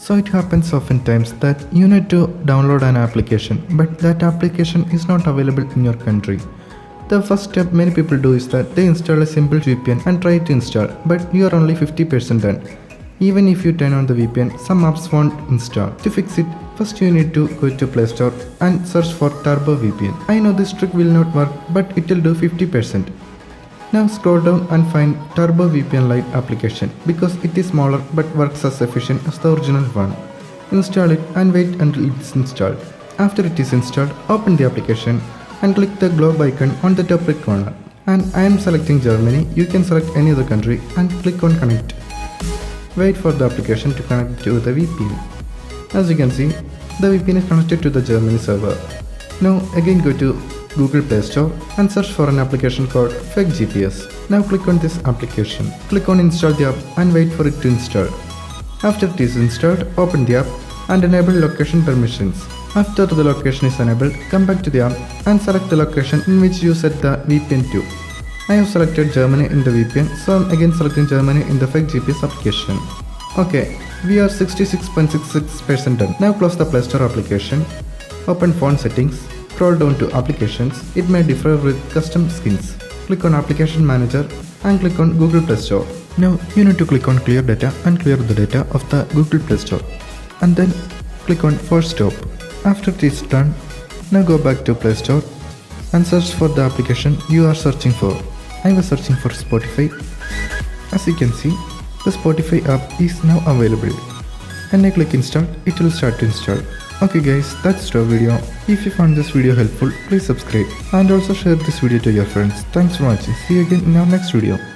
So it happens oftentimes that you need to download an application, but that application is not available in your country. The first step many people do is that they install a simple VPN and try to install, but you are only 50% done. Even if you turn on the VPN, some apps won't install. To fix it, first you need to go to Playstore and search for Turbo VPN. I know this trick will not work, but it will do 50%. Now scroll down and find Turbo VPN Lite application because it is smaller but works as efficient as the original one. Install it and wait until it is installed. After it is installed, open the application and click the globe icon on the top right corner. And I am selecting Germany. You can select any other country and click on connect. Wait for the application to connect to the VPN. As you can see, the VPN is connected to the Germany server. Now again go to Google Play Store and search for an application called Fake GPS. Now click on this application. Click on install the app and wait for it to install. After it is installed, open the app and enable location permissions. After the location is enabled, come back to the app and select the location in which you set the VPN to. I have selected Germany in the VPN, so I am again selecting Germany in the Fake GPS application. Okay, we are 66.66% done. Now close the Play Store application, open phone settings, scroll down to applications. It may differ with custom skins. Click on application manager and click on Google Play Store. Now you need to click on clear data and clear the data of the Google Play Store. And then click on force stop. After it is done, now go back to Play Store and search for the application you are searching for. I was searching for Spotify. As you can see, the Spotify app is now available. And I click install, it will start to install. Okay guys, that's our video. If you found this video helpful, please subscribe and also share this video to your friends. Thanks for watching. See you again in our next video.